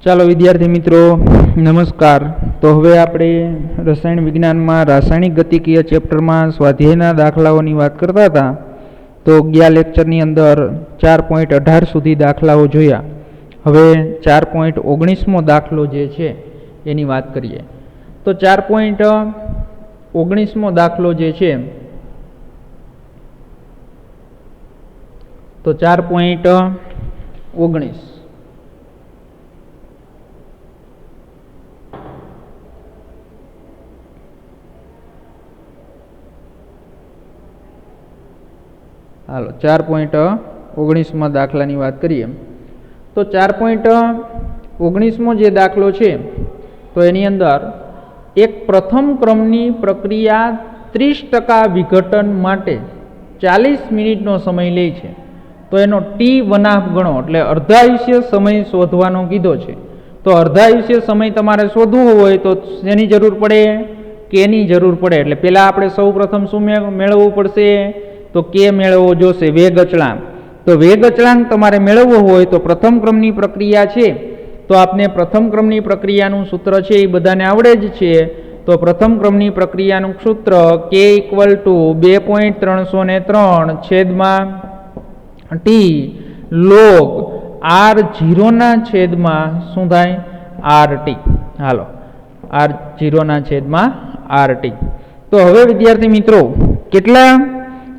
ચાલો વિદ્યાર્થી મિત્રો નમસ્કાર। તો હવે આપણે રસાયણ વિજ્ઞાનમાં રાસાયણિક ગતિકીય ચેપ્ટરમાં સ્વાધ્યાયના દાખલાઓની વાત કરતા હતા। તો ગયા લેક્ચરની અંદર 4.18 સુધી દાખલાઓ જોયા। હવે 4.19મો દાખલો જે છે એની વાત કરીએ। તો 4.19મો દાખલો જે છે તો 4.19 હાલો 4.19માં દાખલાની વાત કરીએ તો 4.19મો જે દાખલો છે તો એની અંદર એક પ્રથમ ક્રમની પ્રક્રિયા 30% વિઘટન માટે 40 મિનિટનો સમય લે છે। તો એનો T1 ગણો એટલે અર્ધાયુષ્ય સમય શોધવાનો કીધો છે। તો અર્ધાયુષ્ય સમય તમારે શોધવો હોય તો શેની જરૂર પડે? કેની જરૂર પડે। એટલે પહેલાં આપણે સૌ પ્રથમ શું મેળવવું પડશે? તો કે મેળવવો જોશે, વેગ અચળાંક। તો વેગ અચળાંક તમારે મેળવવો હોય તો પ્રથમ ક્રમની પ્રક્રિયા છે તો આપને પ્રથમ ક્રમની પ્રક્રિયાનું સૂત્ર છે એ બધાને આવડે જ છે। તો પ્રથમ ક્રમની પ્રક્રિયાનું સૂત્ર K = 2.303 છેદમાં T log R0 ના છેદમાં શું થાય? RT। હાલો R0 ના છેદમાં RT। તો હવે વિદ્યાર્થી મિત્રો કેટલા?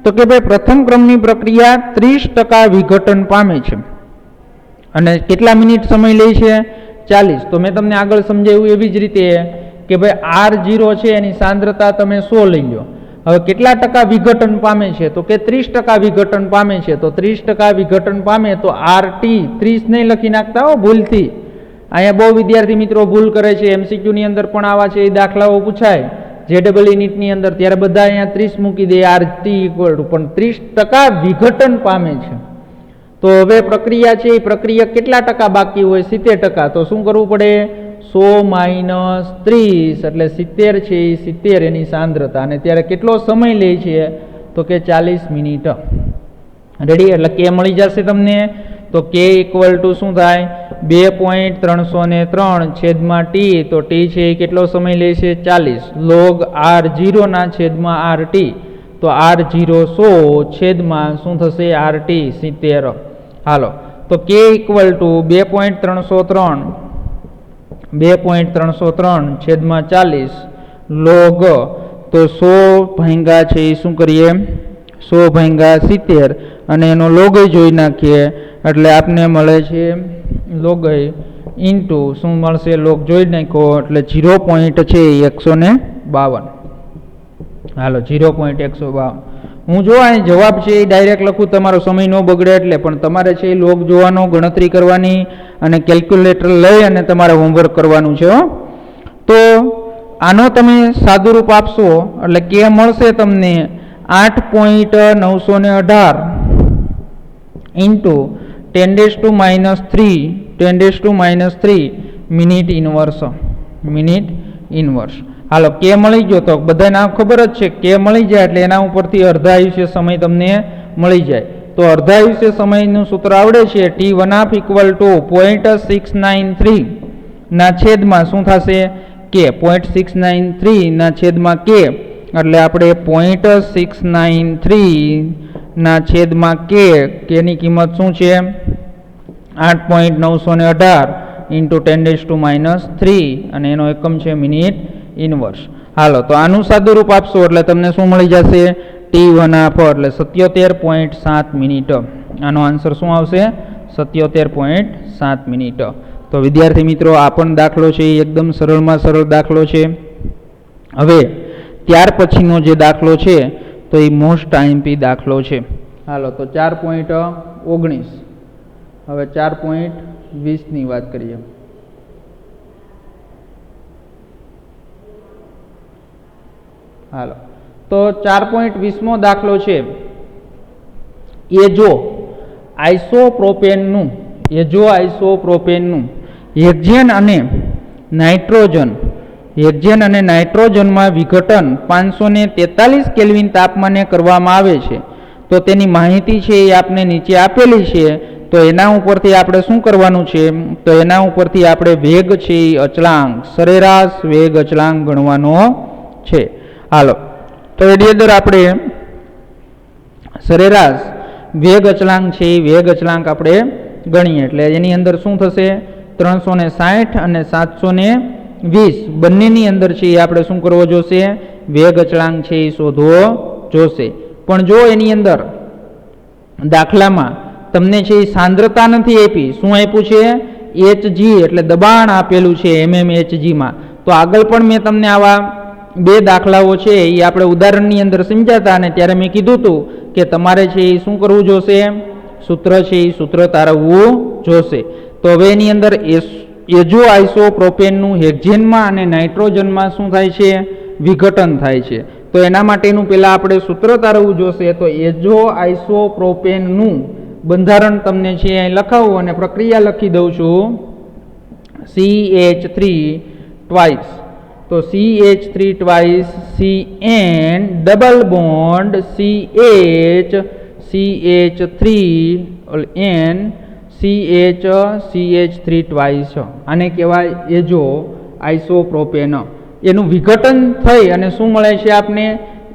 તો કે ભાઈ પ્રથમ ક્રમની પ્રક્રિયા 30% વિઘટન પામે છે અને કેટલા મિનિટ સમય લે છે? 40। તો મેં તમને આગળ સમજાવ્યું એવી જ રીતે કે ભાઈ R0 છે એની સાંદ્રતા તમે 100 લઈ લો। હવે કેટલા ટકા વિઘટન પામે છે? તો કે 30% વિઘટન પામે છે। તો 30% વિઘટન પામે તો RT 30 નહીં લખી નાખતા હો ભૂલથી। અહીંયા બહુ વિદ્યાર્થી મિત્રો ભૂલ કરે છે। MCQની અંદર પણ આવા છે એ દાખલાઓ પૂછાય JEE નીટની અંદર, ત્યારે બધા અહીંયા 30 મૂકી દે RT પણ 30% વિઘટન પામે છે। તો હવે પ્રક્રિયા છે એ પ્રક્રિયા કેટલા ટકા બાકી હોય? 70%। તો શું કરવું પડે? 100 - 30 એટલે 70 છે એ 70 એની સાંદ્રતા, અને ત્યારે કેટલો સમય લે છે? તો કે 40 મિનિટ। રેડી? એટલે કે મળી જશે તમને। તો K = શું થાય? 2.303 છેદમાં T। તો T છે એ કેટલો સમય લે છે? 40 log R0 ના છેદમાં RT। તો R0 100 છેદમાં શું થશે? RT 70। હાલો તો K = 2.303 છેદમાં 40 log તો 100 ભાગ્યા છે એ શું કરીએ? 100 ભાગ્યા 70 અને એનો લોગ જોઈ નાખીએ એટલે આપને મળે છે લોગ ઇન્ટુ શું મળશે? લોગ જોઈ નાખો એટલે 0. છે 152। હાલો 0.152। હું જો અહીં જવાબ છે એ ડાયરેક્ટ લખું, તમારો સમય ન બગડે એટલે, પણ તમારે છે એ લોગ જોવાનો, ગણતરી કરવાની અને કેલ્ક્યુલેટર લઈ અને તમારે હોમવર્ક કરવાનું છે હો। તો આનો તમે સાદુરૂપ આપશો એટલે કે મળશે તમને 8.918 ઇન્ટુ 10⁻³ મિનિટ ઇનવર્સ। હાલો કે મળી ગયો તો બધાને આ ખબર જ છે, કે મળી જાય એટલે એના ઉપરથી અર્ધાયુષ્ય સમય તમને મળી જાય। તો અર્ધાયુષ્ય સમયનું સૂત્ર આવડે છે T1 = 0.693 ના છેદમાં શું થશે? K 0.693 ના છેદમાં K એટલે આપણે 0.693 ના છેદમાં K, કેની કિંમત શું છે? 8.918 ઇન્ટુ 10⁻³ અને એનો એકમ છે મિનિટ ઇનવર્સ। હાલો તો આનું સાદુરૂપ આપશો એટલે તમને શું મળી જશે? T1 એટલે 77.7 મિનિટ। આનો આન્સર શું આવશે? 77.7 મિનિટ। તો વિદ્યાર્થી મિત્રો આ પણ દાખલો છે એ એકદમ સરળમાં સરળ દાખલો છે। હવે ત્યાર પછીનો જે દાખલો છે તો એ મોસ્ટ IMP દાખલો છે। હાલો તો 4.19 હવે 4.20ની વાત કરીએ। હાલો તો 4.20મો દાખલો છે એ જો આઇસોપ્રોપેનનું હેક્ઝેન અને નાઇટ્રોજનમાં વિઘટન 543 કેલ્વિન તાપમાને કરવામાં આવે છે। તો તેની માહિતી છે એ આપને નીચે આપેલી છે। તો એના ઉપરથી આપણે શું કરવાનું છે, તો એના ઉપરથી આપણે વેગ છે એ અચળાંક, સરેરાશ વેગ અચળાંક ગણવાનો છે. હાલો, તો એની અંદર આપણે સરેરાશ વેગ અચળાંક છે એ વેગ અચળાંક આપણે ગણીએ એટલે એની અંદર શું થશે, 360 અને 720 બંનેની અંદર છે એ આપણે શું કરવો જોશે, વેગ અચળાંક છે એ શોધવો જોશે. પણ જો એની અંદર દાખલામાં તમને છે એ સાંદ્રતા નથી આપી, શું આપ્યું છે, HG એટલે દબાણ આપેલું છે mmHgમાં, તો આગળ પણ મેં તમને આવા 2 દાખલાઓ છે એ આપણે ઉદાહરણની અંદર સમજાતા અને ત્યારે મેં કીધું હતું કે તમારે છે એ શું કરવું જોશે, સૂત્ર છે એ સૂત્ર તારવવું જોશે. તો હવે એની અંદર એઝો આઇસોપ્રોપેનનું હેક્ઝેનમાં અને નાઇટ્રોજનમાં શું થાય છે, વિઘટન થાય છે. તો એના માટેનું પહેલાં આપણે સૂત્ર તારવવું જોશે. તો એઝો આઇસોપ્રોપેનનું બંધારણ તમને છે અહીં લખાવું અને પ્રક્રિયા લખી દઉં છું, CH3 ટ્વાઇસ, તો CH3 twice CN double bond CH3N CH3 twice, આને કહેવાય એઝો આઇસોપ્રોપેન. એનું વિઘટન થઈ અને શું મળે છે આપને,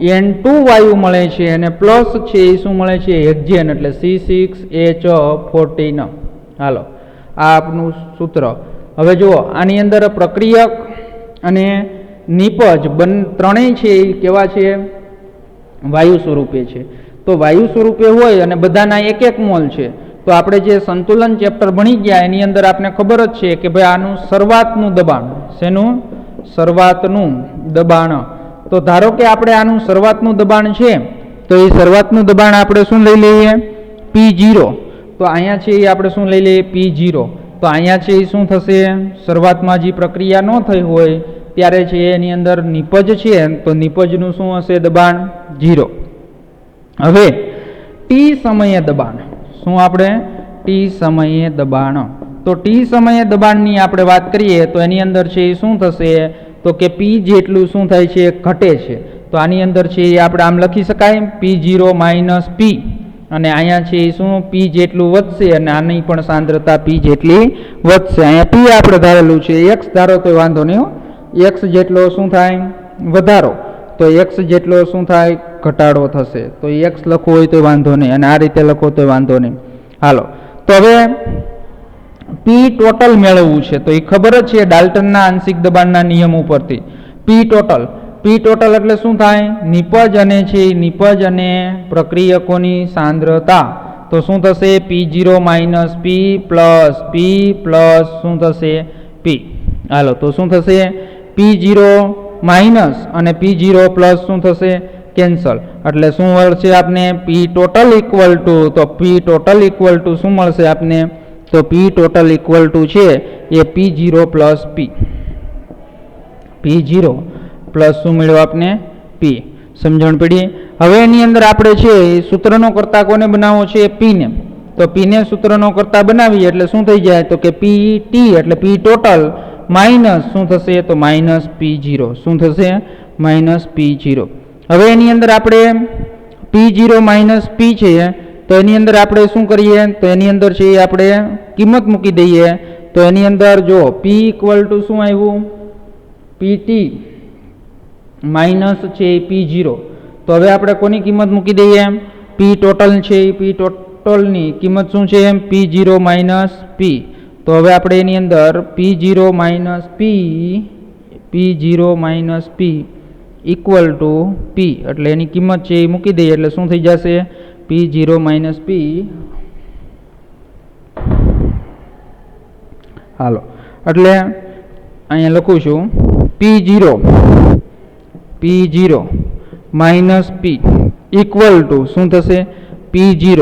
N2 વાયુ મળે છે અને પ્લસ છે એ શું મળે છે, હેક્ઝેન એટલે C6H14. હાલો, આ આપનું સૂત્ર. હવે જુઓ, આની અંદર પ્રક્રિયક અને નિપજ ત્રણેય છે એ કેવા છે, વાયુ સ્વરૂપે છે. તો વાયુ સ્વરૂપે હોય અને બધાના 1-1 મોલ છે. તો આપણે જે સંતુલન ચેપ્ટર ભણી ગયા એની અંદર આપણે ખબર જ છે કે ભાઈ આનું શરૂઆતનું દબાણ, શેનું, શરૂઆતનું દબાણ. તો ધારો કે આપણે આનું શરૂઆતનું દબાણ છે, તો એ શરૂઆતનું દબાણ આપણે શું લઈ લઈએ, P0. તો અહીંયા છે એ આપણે શું લઈ લઈએ, P0. તો અહીંયા છે એ શું થશે, શરૂઆતમાં જે પ્રક્રિયા ન થઈ હોય ત્યારે છે એની અંદર નિપજ છે, તો નિપજનું શું હશે, દબાણ 0. હવે T સમયે દબાણ, શું આપણે, T સમયે દબાણ. તો T સમયે દબાણની આપણે વાત કરીએ તો એની અંદર છે એ શું થશે, તો કે P જેટલું શું થાય છે, ઘટે છે. તો આની અંદર છે એ આપણે આમ લખી શકાય, P0 માઇનસ P, અને અહીંયા છે એ શું, P જેટલું વધશે અને આની પણ સાંદ્રતા P જેટલી વધશે. અહીંયા P આપણે ધારેલું છે, X ધારો તો વાંધો નહીં, X જેટલો શું થાય, વધારો, તો X જેટલો શું થાય, ઘટાડો થશે. તો X લખવું હોય તો વાંધો નહીં અને આ રીતે લખો તો વાંધો નહીં. હાલો, તો હવે P ટોટલ મેળવવું છે. તો એ ખબર જ છે ડાલ્ટનના આંશિક દબાણના નિયમ ઉપરથી, P ટોટલ એટલે શું થાય, નિપજ અને છે નિપજ અને પ્રક્રિયકોની સાંદ્રતા. તો શું થશે, P0 માઇનસ P પ્લસ શું થશે, P. હાલો, તો શું થશે, P0 માઇનસ અને P0 પ્લસ શું થશે, કેન્સલ. એટલે શું મળશે આપને, P ટોટલ ઇક્વલ ટુ, તો P ટોટલ ઇક્વલ ટુ શું મળશે આપને, તો P ટોટલ ઇક્વલ ટુ છે એ P0 પ્લસ P0 પ્લસ શું મળ્યું આપને, P. સમજણ પડી. હવે એની અંદર આપણે છે સૂત્રનો કરતા કોને બનાવવો છે, P ને. તો P ને સૂત્રનો કરતા બનાવીએ એટલે શું થઈ જાય, તો કે PT એટલે P ટોટલ માઇનસ શું થશે, તો માઇનસ P0. શું થશે, માઇનસ P0. હવે એની અંદર આપણે P0 માઇનસ P છે, તો એની અંદર આપણે શું કરીએ, તો એની અંદર છે આપણે કિંમત મૂકી દઈએ. તો એની અંદર જો P ઇક્વલ ટુ શું આવ્યું, PT માઇનસ છે P0. તો હવે આપણે કોની કિંમત મૂકી દઈએ, P ટોટલ છે, P ટોટલની કિંમત શું છે, P0 માઇનસ P. તો હવે આપણે એની અંદર P0 minus P equal to P એટલે એની કિંમત છે એ મૂકી દઈએ એટલે શું થઈ જશે, P0 માઇનસ P. હાલો, એટલે અહીંયા લખું છું P0 minus P equal to શું થશે, P0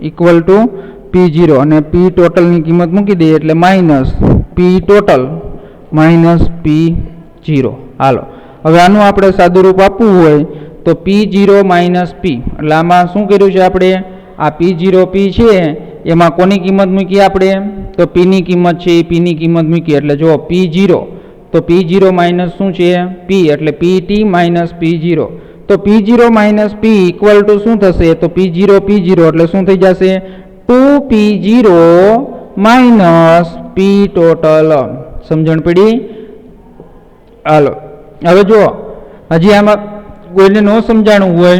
ઇક્વલ ટુ P0 અને P ટોટલની કિંમત મૂકી દઈએ એટલે minus P total minus P0. હાલો, હવે આનું આપણે સાદું રૂપ આપવું હોય તો P0 માઇનસ P એટલે આમાં શું કર્યું છે આપણે, આ P0 P છે એમાં કોની કિંમત મૂકી આપણે, તો P ની કિંમત છે એ P ની કિંમત મૂકી એટલે જો P0, તો P0 માઇનસ શું છે, P એટલે PT માઇનસ P0. તો P0 minus P equal to શું થશે, તો P0 એટલે શું થઈ જશે, 2p0 માઇનસ p ટોટલ. સમજણ પડી? હાલો હવે જો હજી આમાં કોઈને ન સમજાણું હોય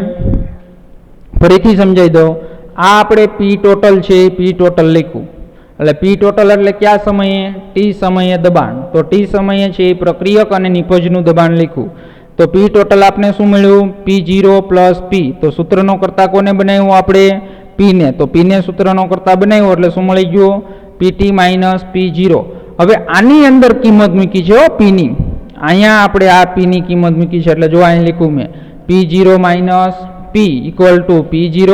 ફરીથી સમજાવી દઉં. આ આપણે પી ટોટલ છે પી ટોટલ લખ્યું એટલે પી ટોટલ એટલે કયા સમયે? ટી સમયે દબાણ. તો ટી સમયે છે એ પ્રક્રિયક અને નિપજનું દબાણ લખ્યું. તો પી ટોટલ આપણે શું મળ્યું? P0 પ્લસ પી. તો સૂત્રનો કરતા કોને બનાવ્યું આપણે? પીને. તો પીને સૂત્રનો કરતા બનાવ્યો એટલે શું મળી ગયું? PT minus P0. હવે આની અંદર કિંમત મૂકી છે પીની. અહીંયા આપણે આ પીની કિંમત મૂકી છે એટલે જો અહીં લખ્યું મેં P0 minus P equal to P0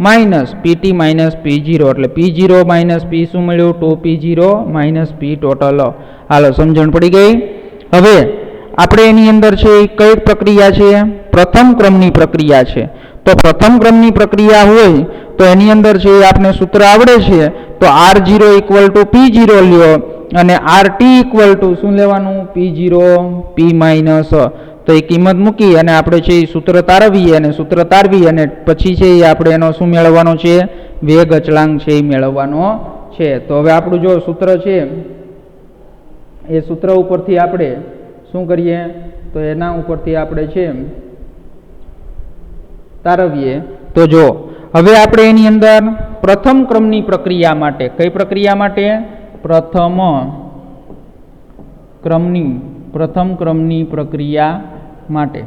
minus PT minus P0 એટલે P0 માઇનસ પી શું મળ્યું? 2P0 માઇનસ પી ટોટલ. હાલો સમજણ પડી ગઈ? હવે આપણે એની અંદર છે કઈ પ્રક્રિયા છે? પ્રથમ ક્રમની પ્રક્રિયા છે. તો પ્રથમ ક્રમની પ્રક્રિયા હોય તો એની અંદર છે આપણે સૂત્ર આવડે છે. તો R0 ઇક્વલ ટુ P0 લ્યો અને RT ઇક્વલ ટુ શું લેવાનું? P0 P minus. તો એ કિંમત મૂકી અને આપણે છે એ સૂત્ર તારવીએ અને સૂત્ર તારવી અને પછી છે એ આપણે એનો શું મેળવવાનો છે? વેગ અચળાંક છે એ મેળવવાનો છે. તો હવે આપણું જો સૂત્ર છે એ સૂત્ર ઉપરથી આપણે શું કરીએ? તો એના ઉપરથી આપણે છે તારવીએ. તો જો હવે આપણે એની અંદર પ્રથમ ક્રમની પ્રક્રિયા માટે કઈ પ્રક્રિયા માટે? પ્રથમ ક્રમની પ્રક્રિયા માટે.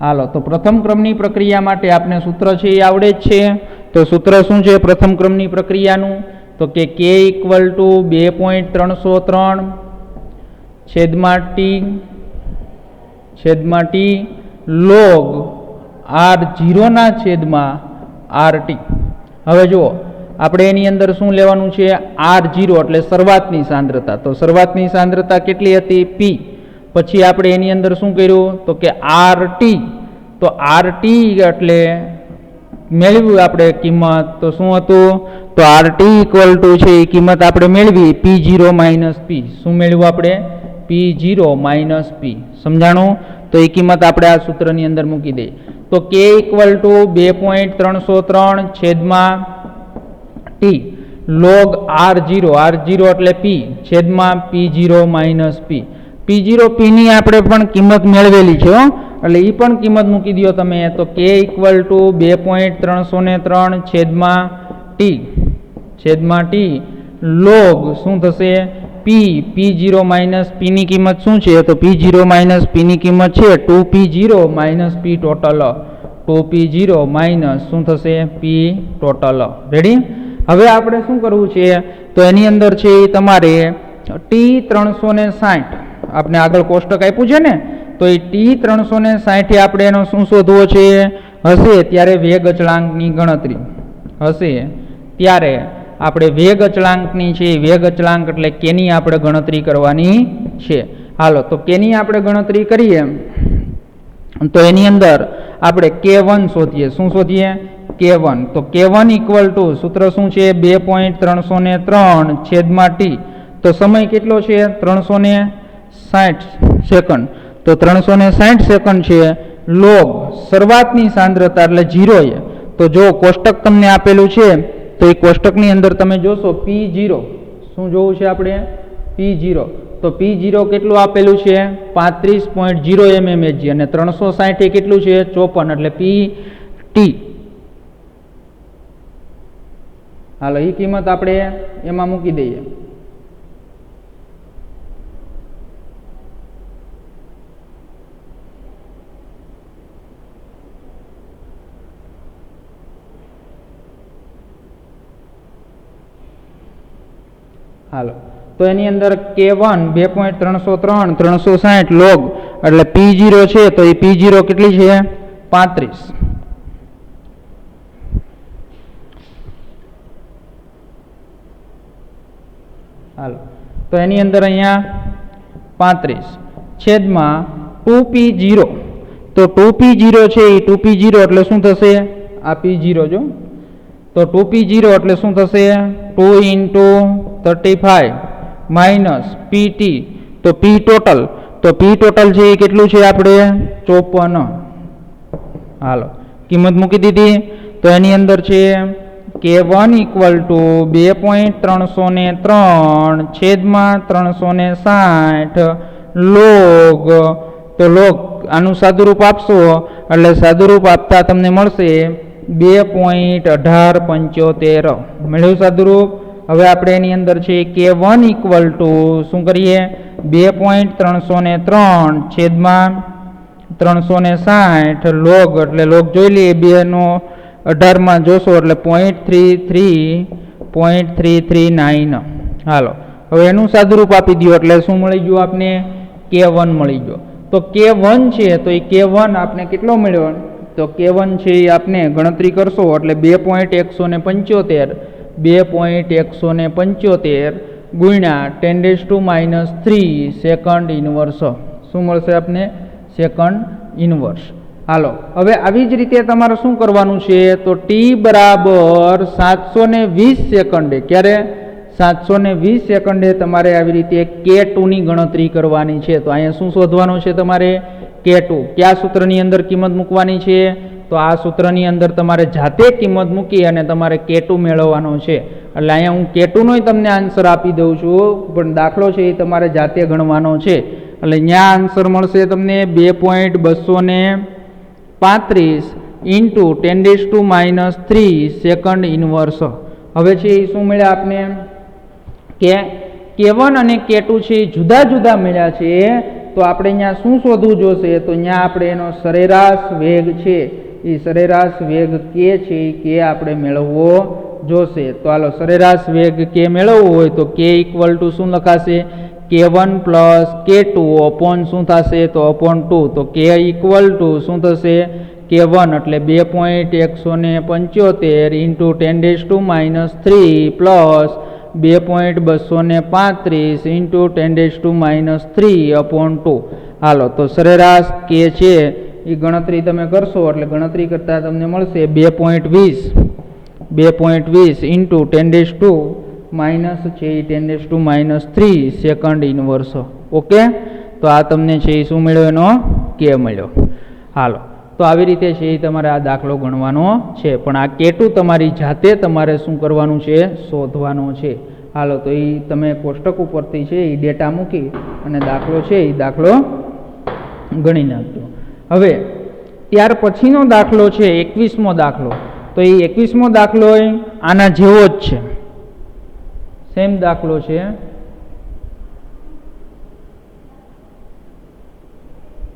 હાલો તો પ્રથમ ક્રમની પ્રક્રિયા માટે આપણે સૂત્ર છે એ આવડે જ છે. તો સૂત્ર શું છે પ્રથમ ક્રમની પ્રક્રિયાનું? તો કે K ઇક્વલ ટુ 2.303 છેદમાં ટી લોગ R0 ના છેદમાં RT. હવે જુઓ આપણે એની અંદર શું લેવાનું છે? R0 એટલે શરૂઆતની સાંદ્રતા. તો શરૂઆતની સાંદ્રતા કેટલી હતી? P. પછી આપણે એની અંદર શું કર્યું? તો કે RT. તો RT એટલે મેળવ્યું આપણે કિંમત. તો શું હતું? તો RT ઇક્વલ ટુ છે એ કિંમત આપણે મેળવી P0 માઇનસ પી. શું મેળવ્યું આપણે? P0 માઇનસ પી. સમજાણું? તો એ કિંમત આપણે આ સૂત્રની અંદર મૂકી દઈએ. તો K ઇક્વલ ટુ 2.303 છેદમાં ટી લોગ R0 એટલે P છેદમાં P0 માઇનસ પી. P0 પીની આપણે પણ કિંમત મેળવેલી છે એટલે એ પણ કિંમત મૂકી દો તમે. તો K ઇક્વલ ટુ 2.303 છેદમાં ટી લોગ શું થશે? P0 માઇનસ પીની કિંમત શું છે? તો P0 માઇનસ પીની કિંમત છે 2P0 માઇનસ પી ટોટલ. 2P0 માઇનસ શું થશે? પી ટોટલ. રેડી? હવે આપણે શું કરવું છે? તો એની અંદર છે તમારે T360 આપણે આગળ કોષ્ટક આપ્યું છે ને, તો એ T360 આપણે એનો શું શોધવો છે? હશે ત્યારે વેગ અચળાંકની ગણતરી હશે ત્યારે આપણે વેગ અચળાંકની છે વેગ અચળાંક એટલે કેની આપણે ગણતરી કરવાની છે. હાલો તો કેની આપણે ગણતરી કરીએ તો એની અંદર આપણે K1 શોધીએ. શું શોધીએ? K1. તો K1 ઇક્વલ ટુ સૂત્ર શું છે? 2.303 છેદમાં ટી. તો સમય કેટલો છે? 360 સેકન્ડ. તો 360 સેકન્ડ છે લોગ શરૂઆતની સાંદ્રતા એટલે 0 એ. તો જો કોષ્ટક તમને આપેલું છે તો એ કોષ્ટકની અંદર તમે જોશો P0 શું જોવું છે આપણે? P0. તો P0 કેટલું આપેલું છે? 35.0 mmHg અને 360 એ કેટલું છે? 54 એટલે PT. હાલો એ કિંમત આપણે એમાં મૂકી દઈએ. હાલો તો એની અંદર K1 2.303 360 લોગ એટલે P0 છે તો એ P0 કેટલી છે? 35. હાલો તો એની અંદર અહીંયા 35 છેદમાં 2P0. તો 2P0 છે એ 2P0 એટલે શું થશે? આ P0 જો તો 2P0 એટલે શું થશે? 2 into 35 માઇનસ PT. તો P ટોટલ. તો P ટોટલ છે એ કેટલું છે આપણે? 54. હાલો કિંમત મૂકી દીધી. તો એની અંદર છે K1 ઇક્વલ ટુ 2.303 છેદમાં 360 લોગ. તો લોગ આનું સાદુરૂપ આપશો એટલે સાદુરૂપ આપતા તમને મળશે 2.1875. મળ્યું સાદુરૂપ. હવે આપણે એની અંદર છે K1 ઇક્વલ ટુ શું કરીએ 2.303 છેદમાં 360 લોગ એટલે લોગ જોઈ લઈએ 2/18 જોશો એટલે 0.3339. હાલો હવે એનું સાદુરૂપ આપી દો એટલે શું મળી ગયું આપને K1 મળી ગયો. તો K1 છે તો એ K1 આપને કેટલો મળ્યો તો K1 છે એ આપને ગણતરી કરશો એટલે 2.175 ગુણ્યા 10⁻³ સેકન્ડ ઇનવર્સ. શું મળશે આપને સેકન્ડ ઇનવર્સ. હાલો હવે આવી જ રીતે તમારે શું કરવાનું છે તો t બરાબર 720 સેકન્ડે ક્યારે 720 સેકન્ડે તમારે આવી રીતે K2 ની ગણતરી કરવાની છે. તો અહીંયા શું શોધવાનું છે તમારે K2. કયા સૂત્રની અંદર કિંમત મૂકવાની છે તો આ સૂત્રની અંદર તમારે જાતે કિંમત મૂકી અને તમારે K2 મેળવવાનો છે. એટલે અહીંયા હું K2 નોય તમને આન્સર આપી દઉં છું પણ દાખલો છે એ તમારે જાતે ગણવાનો છે. એટલે અહીંયા આન્સર મળશે તમને 2.235 ઇન્ટુ 10⁻³ સેકન્ડ ઇનવર્સ. હવે છે એ શું મળ્યા આપને કે K1 અને K2 છે જુદા જુદા મળ્યા છે. તો આપણે અહીંયા શું શોધવું જોશે તો અહીંયા આપણે એનો સરેરાશ વેગ છે એ સરેરાશ વેગ K છે એ K આપણે મેળવવો જોશે. તો હાલો સરેરાશ વેગ K મેળવવો હોય તો K ઇક્વલ ટુ શું લખાશે K1 પ્લસ K2 અપોન શું થશે તો અપોન 2. તો K ઇક્વલ ટુ શું થશે K1 એટલે 2.175 ઇન્ટુ 10⁻³ પ્લસ 2.235 ઇન્ટુ 10⁻³ અપોન 2. હાલો તો સરેરાશ K છે એ ગણતરી તમે કરશો એટલે ગણતરી કરતાં તમને મળશે 2.20 ઇન્ટુ 10⁻³ સેકન્ડ ઇનવર્સ. ઓકે તો આ તમને છે એ શું મળ્યો એનો K મળ્યો. હાલો તો આવી રીતે છે એ તમારે આ દાખલો ગણવાનો છે પણ આ K2 તમારી જાતે તમારે શું કરવાનું છે શોધવાનો છે. હાલો તો એ તમે કોષ્ટક ઉપરથી છે એ ડેટા મૂકી અને દાખલો છે એ દાખલો ગણી નાખજો. હવે ત્યાર પછીનો દાખલો છે 21મો દાખલો. તો એ 21મો દાખલો આના જેવો જ છે સેમ દાખલો છે.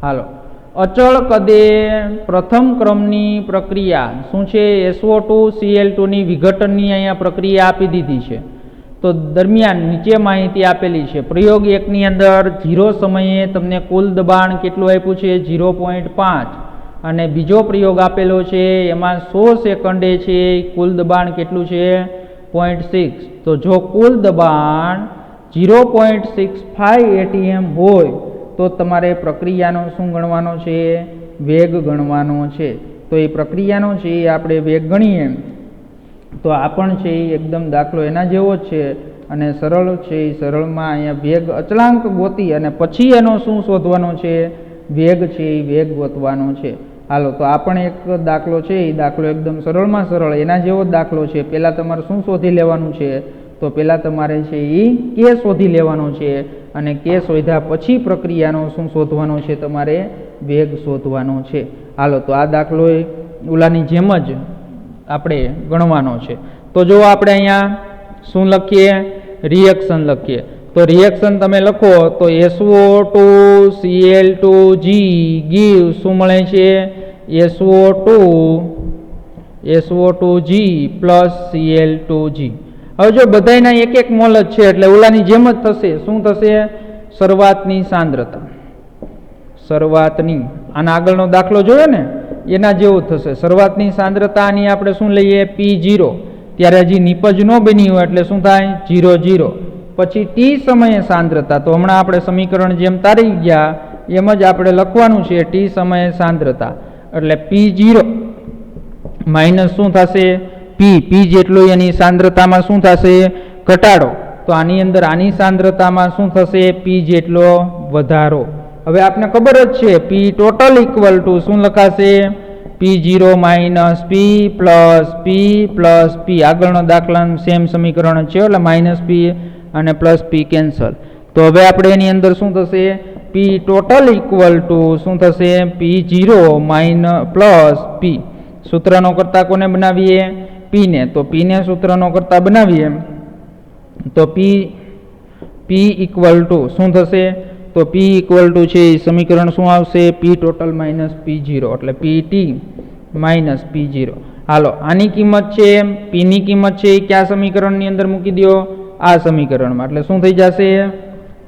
હાલો અચળ કદે પ્રથમ ક્રમની પ્રક્રિયા શું છે SO2 Cl2 ની વિઘટનની અહીંયા પ્રક્રિયા આપી દીધી છે. તો દરમિયાન નીચે માહિતી આપેલી છે. પ્રયોગ 1 ની અંદર 0 સમયે તમને કુલ દબાણ કેટલું આપ્યું છે 0.5 અને બીજો પ્રયોગ આપેલો છે એમાં 100 સેકન્ડે છે કુલ દબાણ કેટલું છે 0.6. તો જો કુલ દબાણ 0.65 atm હોય તો તમારે પ્રક્રિયાનો શું ગણવાનો છે વેગ ગણવાનો છે. તો એ પ્રક્રિયાનો છે એ આપણે વેગ ગણીએ તો આ પણ છે એ એકદમ દાખલો એના જેવો જ છે અને સરળ છે. એ સરળમાં અહીંયા વેગ અચળાંક ગોતી અને પછી એનો શું શોધવાનો છે વેગ છે એ વેગ ગોતવાનો છે. હાલો તો આ પણ એક દાખલો છે એ દાખલો એકદમ સરળમાં સરળ એના જેવો જ દાખલો છે. પહેલાં તમારે શું શોધી લેવાનું છે તો પહેલાં તમારે છે એ K શોધી લેવાનો છે અને K શોધ્યા પછી પ્રક્રિયાનો શું શોધવાનો છે તમારે વેગ શોધવાનો છે. હાલો તો આ દાખલો ઓલાની જેમ જ આપણે ગણવાનો છે. તો જો આપણે અહીંયા શું લખીએ રિએક્શન લખીએ તો રિએક્શન તમે લખો તો SO2 Cl2G ગીવ શું મળે છે SO2G પ્લસ Cl2G. હવે જો બધાયના એક એક મોલ જ છે એટલે ઓલાની જેમ જ થશે. શું થશે શરૂઆતની સાંદ્રતા શરૂઆતની આના આગળનો દાખલો જોયો ને એના જેવું થશે. શરૂઆતની સાંદ્રતાની આપણે શું લઈએ P0 ત્યારે હજી નિપજ ન બની હોય એટલે શું થાય 0 પછી T સમયે સાંદ્રતા. તો હમણાં આપણે સમીકરણ જેમ તારી ગયા એમ જ આપણે લખવાનું છે T સમયે સાંદ્રતા એટલે P0 માઇનસ શું થશે P જેટલું એની સાંદ્રતામાં શું થશે ઘટાડો. તો આની અંદર આની સાંદ્રતામાં શું થશે P જેટલો વધારો. હવે આપને ખબર જ છે P ટોટલ ઇક્વલ ટુ શું લખાશે P0 minus P plus P આગળનો દાખલાનું સેમ સમીકરણ છે એટલે માઇનસ P અને પ્લસ P કેન્સલ. તો હવે આપણે એની અંદર શું થશે P ટોટલ ઇક્વલ ટુ શું થશે P0 પ્લસ P. સૂત્રનો કરતા કોને બનાવીએ P ને, તો P ને સૂત્રનો કરતા બનાવીએ તો P ઇક્વલ ટુ શું થશે તો P ઇક્વલ ટુ છે એ સમીકરણ શું આવશે P ટોટલ માઇનસ P0 એટલે PT માઇનસ P0. હાલો આની કિંમત છે P ની કિંમત છે એ કયા સમીકરણની અંદર મૂકી દો આ સમીકરણમાં એટલે શું થઈ જશે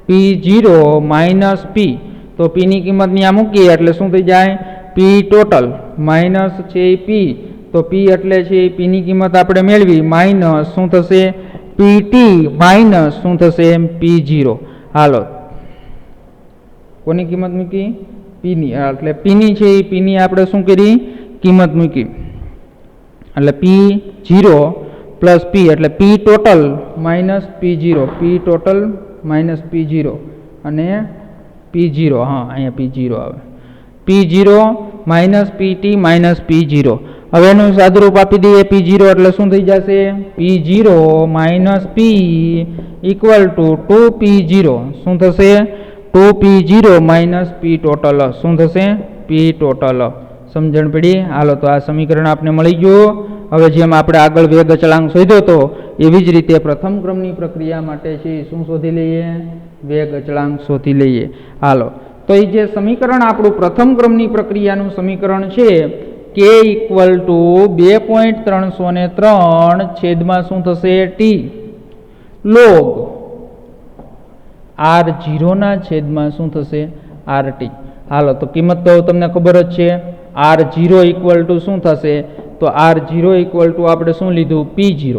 P0 માઇનસ P. તો P ની કિંમત ત્યાં મૂકીએ એટલે શું થઈ જાય P ટોટલ માઇનસ છે P. તો P એટલે છે P ની કિંમત આપણે મેળવી માઇનસ શું થશે PT માઇનસ શું થશે P0. હાલો કોની કિંમત મૂકી P ની એટલે P ની છે એ P ની આપણે શું કરી કિંમત મૂકી એટલે P0 પ્લસ P એટલે P total minus P0 P total minus P0 અને P0 હા અહીંયા P0 આવે P0 minus PT minus P0. હવે એનું સાદુરૂપ આપી દઈએ P0 એટલે શું થઈ જશે P0 minus P equal to 2P0 શું થશે 2P0 માઇનસ P ટોટલ શું થશે P ટોટલ. સમજણ પડી. હાલો તો આ સમીકરણ આપણે મળી ગયું. હવે જેમ આપણે આગળ વેગ અચળાંક શોધ્યો હતો એવી જ રીતે પ્રથમ ક્રમની પ્રક્રિયા માટે છે શું શોધી લઈએ વેગ અચળાંક શોધી લઈએ. હાલો તો એ જે સમીકરણ આપણું પ્રથમ ક્રમની પ્રક્રિયાનું સમીકરણ છે K ઇક્વલ ટુ 2.303 છેદમાં શું થશે T લોગ R0 ના છેદમાં શું થશે RT. હાલો તો કિંમત તો તમને ખબર જ છે R0 ઇક્વલ ટુ શું થશે તો R0 ઇક્વલ ટુ આપણે શું લીધું P0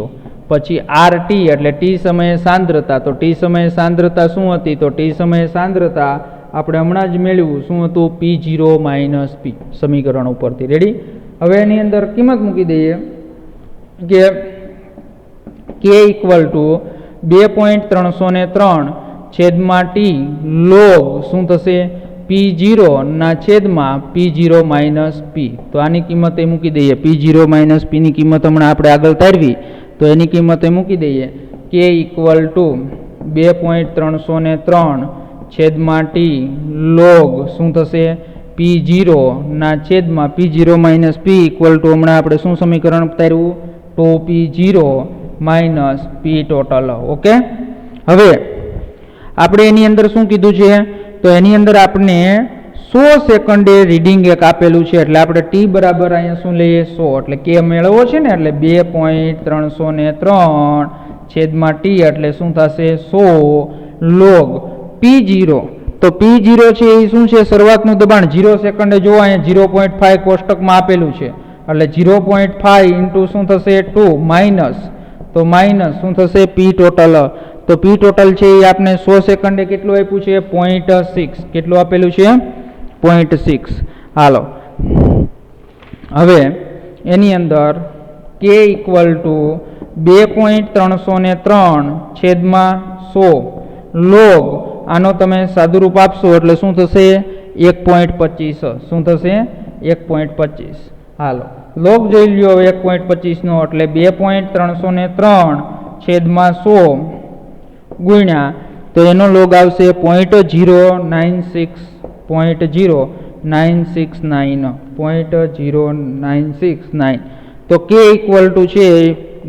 પછી RT એટલે T સમયે સાંદ્રતા. તો T સમયે સાંદ્રતા શું હતી તો T સમયે સાંદ્રતા આપણે હમણાં જ મેળવ્યું શું હતું P0 માઇનસ P સમીકરણ ઉપરથી. રેડી. હવે એની અંદર કિંમત મૂકી દઈએ કે K ઇક્વલ ટુ 2.303 છેદમાં T લોગ શું થશે P0 ના છેદમાં P0 માઇનસ P. તો આની કિંમત એ મૂકી દઈએ P0 માઇનસ P ની કિંમત હમણાં આપણે આગળ તારવી તો એની કિંમત એ મૂકી દઈએ K ઇક્વલ ટુ 2.303 છેદમાં T લોગ શું થશે P0 ના છેદમાં P0 minus P equal to હમણાં આપણે શું સમીકરણ તાર્યું 2P0 minus P total. Okay. હવે આપણે એની અંદર શું કીધું છે તો એની અંદર આપણે 100 સેકન્ડે રીડિંગ એક આપેલું છે એટલે આપણે T બરાબર અહીંયા શું લઈએ 100 એટલે K મેળવવો છે ને એટલે 2.303 છેદમાં T એટલે શું થશે 100 લોગ P0. તો P0 છે એ શું છે શરૂઆતનું દબાણ 0 સેકન્ડે જો અહીંયા 0.5 કોષ્ટકમાં આપેલું છે એટલે 0.5 ઇન્ટુ શું થશે 2 માઇનસ તો માઇનસ શું થશે P ટોટલ. તો P ટોટલ છે એ આપણે 100 સેકન્ડે કેટલું આપ્યું છે 0.6 કેટલું આપેલું છે 0.6. હાલો હવે એની અંદર K ઇક્વલ ટુ 2.303 છેદમાં 100 લોગ આનો તમે સાદુરૂપ આપશો એટલે શું થશે 1.25 શું થશે 1.25. હાલો લોગ જોઈ લ્યો 1.25 નો એટલે 2.303 છેદમાં 100 ગુણ્યા તો એનો લોગ આવશે 0.0969 તો K ઇક્વલ ટુ છે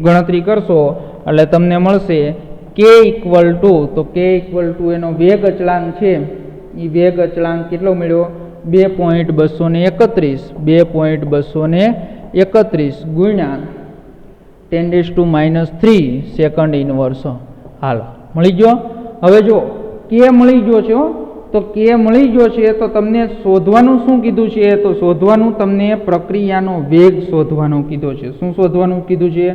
ગણતરી કરશો એટલે તમને મળશે K ઇક્વલ ટુ તો K ઇક્વલ ટુ એનો વેગ અચળાંક છે એ વેગ અચળાંક કેટલો મળ્યો 2.231 ગુણ્યા 10⁻³ સેકન્ડ ઇનવર્સ. હાલો મળી ગયો. હવે જો K મળી ગયો છે તો K મળી ગયો છે તો તમને શોધવાનું શું કીધું છે તો શોધવાનું તમને પ્રક્રિયાનો વેગ શોધવાનું કીધું છે. શું શોધવાનું કીધું છે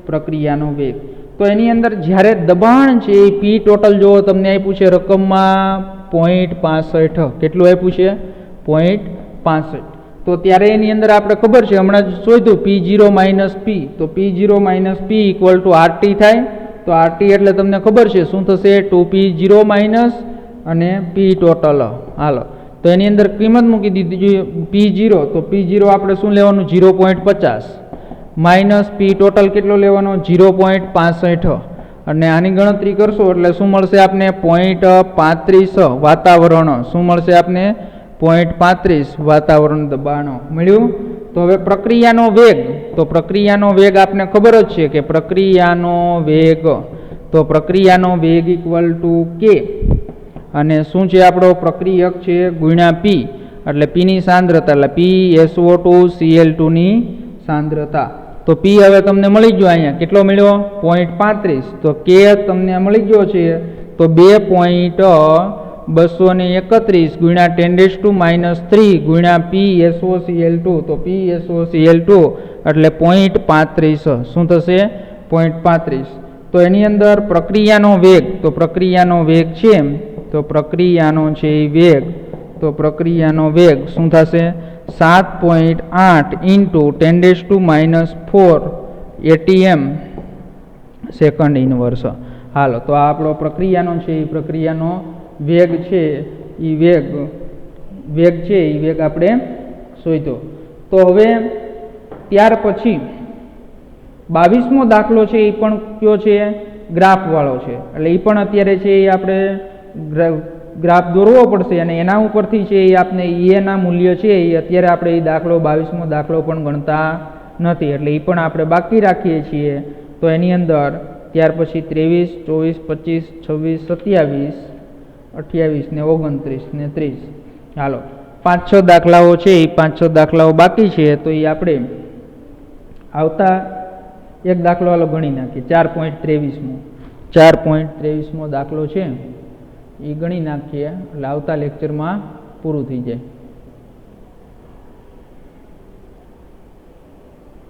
પ્રક્રિયાનો વેગ. તો એની અંદર જ્યારે દબાણ છે એ P ટોટલ જો તમને આપ્યું છે રકમમાં 0.65 કેટલું આપ્યું છે 0.65 તો ત્યારે એની અંદર આપણે ખબર છે હમણાં જ શોધ્યું P0 માઇનસ P તો P0 minus P equal to RT થાય. તો RT એટલે તમને ખબર છે શું થશે 2P0 માઇનસ અને P ટોટલ. હાલો તો એની અંદર કિંમત મૂકી દીધી P0, તો P0 આપણે શું લેવાનું 0.50 માઇનસ P ટોટલ કેટલો લેવાનો 0.65 અને આની ગણતરી કરશો એટલે શું મળશે આપને 0.35 વાતાવરણ શું મળશે આપને 0.35 વાતાવરણ દબાણ મળ્યું. તો હવે પ્રક્રિયાનો વેગ, તો પ્રક્રિયાનો વેગ આપને ખબર જ છે કે પ્રક્રિયાનો વેગ, તો પ્રક્રિયાનો વેગ ઇક્વલ ટુ કે અને શું છે આપણો પ્રક્રિયક છે ગુણ્યા P એટલે P ની સાંદ્રતા એટલે PSO2Cl2 ની સાંદ્રતા. તો P હવે તમને મળી ગયો અહીંયા કેટલો મળ્યો 0.35, તો K તમને મળી ગયો છે તો 2.231 ગુણ્યા 10⁻³ ગુણ્યા PSOCl2, તો PSOCl2 એટલે 0.35 શું થશે 0.35. તો એની અંદર પ્રક્રિયાનો વેગ, તો પ્રક્રિયાનો વેગ છે, તો પ્રક્રિયાનો છે વેગ, તો પ્રક્રિયાનો વેગ શું થશે 7.8 × 10⁻⁴ ATM સેકન્ડ ઇનવર્સ. હાલો, તો આ આપણો પ્રક્રિયાનો છે એ પ્રક્રિયાનો વેગ છે એ વેગ છે એ વેગ આપણે શોધ્યો. તો હવે ત્યાર પછી 22મો દાખલો છે એ પણ કયો છે ગ્રાફવાળો છે એટલે એ પણ અત્યારે છે એ આપણે ગ્રાફ દોરવો પડશે અને એના ઉપરથી છે એ આપણે એના મૂલ્ય છે એ અત્યારે આપણે એ દાખલો 22મો દાખલો પણ ગણતા નથી એટલે એ પણ આપણે બાકી રાખીએ છીએ. તો એની અંદર ત્યાર પછી 23, 24, 25, 26, 27, 28 ને 29 ને 30. હાલો 5-6 દાખલાઓ છે એ 5-6 દાખલાઓ બાકી છે તો એ આપણે આવતા એક દાખલો હાલો ગણી નાખીએ 4.23મો દાખલો છે એ ગણી નાખીએ એટલે આવતા લેક્ચરમાં પૂરું થઈ જાય.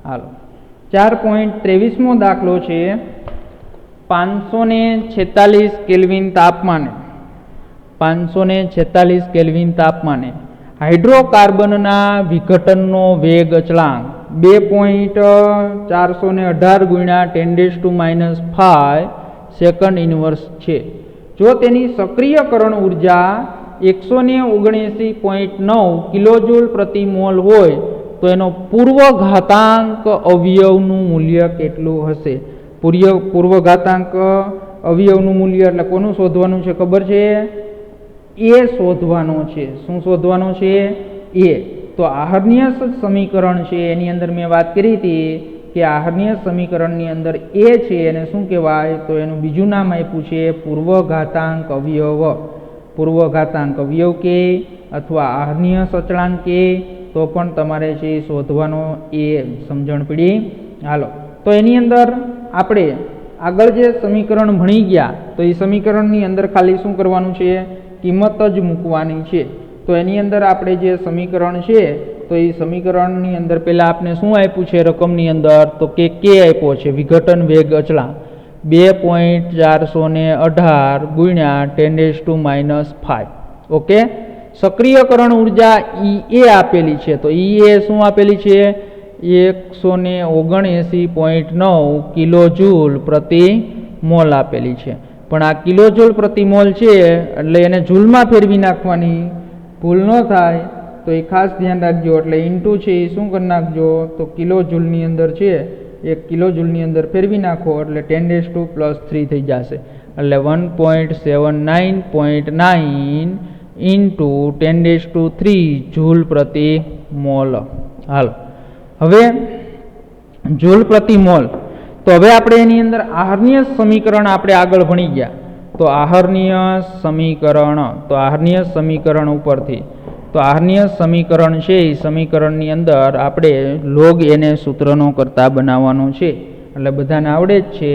હાલો 4.23મો દાખલો છે 546 કેલ્વિન તાપમાને 546 કેલ્વિન તાપમાને હાઇડ્રોકાર્બનના વિઘટનનો વેગ અચળાંક 2.418 ગુણ્યા 10⁻⁵ સેકન્ડ ઇનવર્સ છે. જો તેની સક્રિયકરણ ઉર્જા 179.9 કિલોજૂલ પ્રતિ મોલ હોય તો એનો પૂર્વઘાતાંક અવયવનું મૂલ્ય કેટલું હશે? પૂર્વઘાતાંક અવયવનું મૂલ્ય એટલે કોનું શોધવાનું છે ખબર છે? એ શોધવાનો છે. શું શોધવાનો છે? એ. તો આહર્નિય સમીકરણ છે એની અંદર મેં વાત કરી હતી કે આહર્નિય સમીકરણની અંદર એ છે એને શું કહેવાય? તો એનું બીજું નામ આપ્યું છે પૂર્વઘાતાંક અવયવ. પૂર્વઘાતાંક અવયવ કે અથવા આહર્નિય સચળાંક કે તો પણ તમારે છે શોધવાનો એ સમજણ પડી. હાલો, તો એની અંદર આપણે આગળ જે સમીકરણ ભણી ગયા તો એ સમીકરણની અંદર ખાલી શું કરવાનું છે? કિંમત જ મૂકવાની છે. તો એની અંદર આપણે જે સમીકરણ છે તો એ સમીકરણની અંદર પહેલાં આપણે શું આપ્યું છે રકમની અંદર? તો કે આપ્યો છે વિઘટન વેગ અચળાંક 2.418 ગુણ્યા 10⁻⁵. ઓકે, સક્રિયકરણ ઉર્જા એ આપેલી છે તો એ શું આપેલી છે? 179.9 કિલોજૂલ પ્રતિ મોલ આપેલી છે. પણ આ કિલોજૂલ પ્રતિ મોલ છે એટલે એને જૂલમાં ફેરવી નાખવાની, ભૂલ ન થાય તો એ ખાસ ધ્યાન રાખજો. એટલે ઇન્ટુ છે એ શું કરી નાખજો? તો કિલોજૂલની અંદર છે 1 કિલોજૂલની અંદર ફેરવી નાખો એટલે 10⁻³ થઈ જશે એટલે 1.79.9 ઇન્ટુ 10⁻³ જૂલ પ્રતિ મોલ. હાલો, હવે જૂલ પ્રતિ મોલ. તો હવે આપણે એની અંદર આહર્નિય સમીકરણ આપણે આગળ ભણી ગયા. તો આહર્નિય સમીકરણ ઉપરથી તો આહર્નિય સમીકરણ છે એ સમીકરણની અંદર આપણે લોગ એને સૂત્રનો કરતા બનાવવાનો છે એટલે બધાને આવડે જ છે.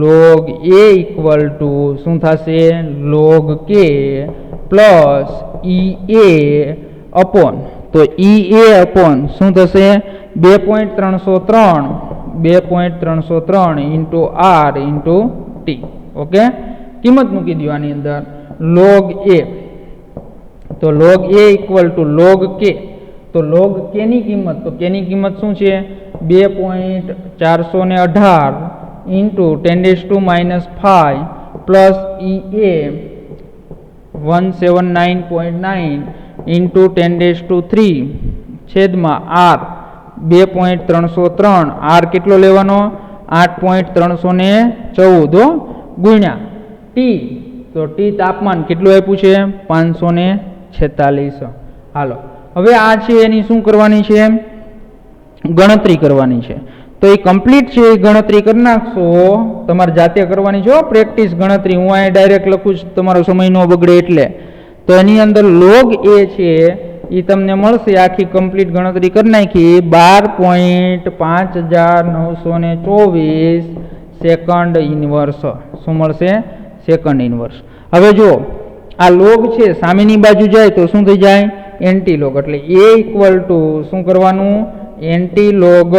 લોગ એ ઇક્વલ ટુ શું થશે? લોગ કે પ્લસ ઈ એ અપોન, તો ઈ એ અપોન શું થશે? 2.303 into R into T. Okay, કિંમત મૂકી દો આની અંદર લોગ એ. તો log A equal to log K. તો લોગ કેની કિંમત, તો કેની કિંમત શું છે? 2.418 ઇન્ટુ 10⁻⁵ પ્લસ ઈ એ 179.9 ઇન્ટુ 10⁻³ છેદમાં આર 2.303 આર કેટલો લેવાનો 8.314 ગુણ્યા ટી તો ટી તાપમાન કેટલું આપ્યું છે 546 હાલો હવે આ છે એની શું કરવાની છે ગણતરી કરવાની છે તો એ કમ્પ્લીટ છે એ ગણતરી કરી નાખશો તમારે જાતે કરવાની છે પ્રેક્ટિસ ગણતરી હું અહીં ડાયરેક્ટ લખું છું તમારો સમય ન બગડે એટલે તો એની અંદર log a છે એ તમને મળશે આખી કમ્પ્લીટ ગણતરી કરી નાખી 12.5924 સેકન્ડ ઇનવર્સ શું મળશે સેકન્ડ ઇનવર્સ હવે જો આ log છે સામેની બાજુ જાય તો શું થઈ જાય એન્ટી log એટલે a ઇક્વલ ટુ શું કરવાનું એન્ટી log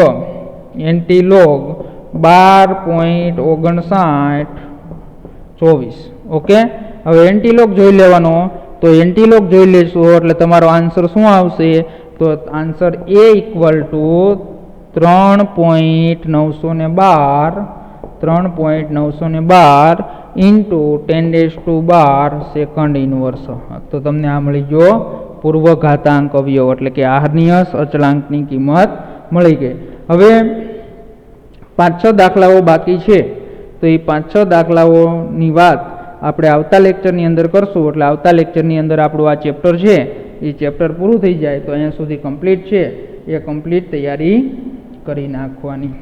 12.5924 ઓકે હવે એન્ટી log જોઈ લેવાનો તો એન્ટી log જોઈ લેશું એટલે તમારો આન્સર શું આવશે તો answer a equal to 3.912 into 10⁻12 second inverse તો તમને આ મળી ગયો પૂર્વ ઘાતાંક અવયવ એટલે કે આહર્નિયસ અચળાંકની કિંમત મળી ગઈ હવે 5-6 દાખલાઓ બાકી છે તો એ 5-6 દાખલાઓની વાત આપણે આવતા લેક્ચરની અંદર કરશું એટલે આવતા લેક્ચરની અંદર આપણું આ ચેપ્ટર છે એ ચેપ્ટર પૂરું થઈ જાય તો અહીંયા સુધી કમ્પ્લીટ છે એ કમ્પ્લીટ તૈયારી કરી નાખવાની.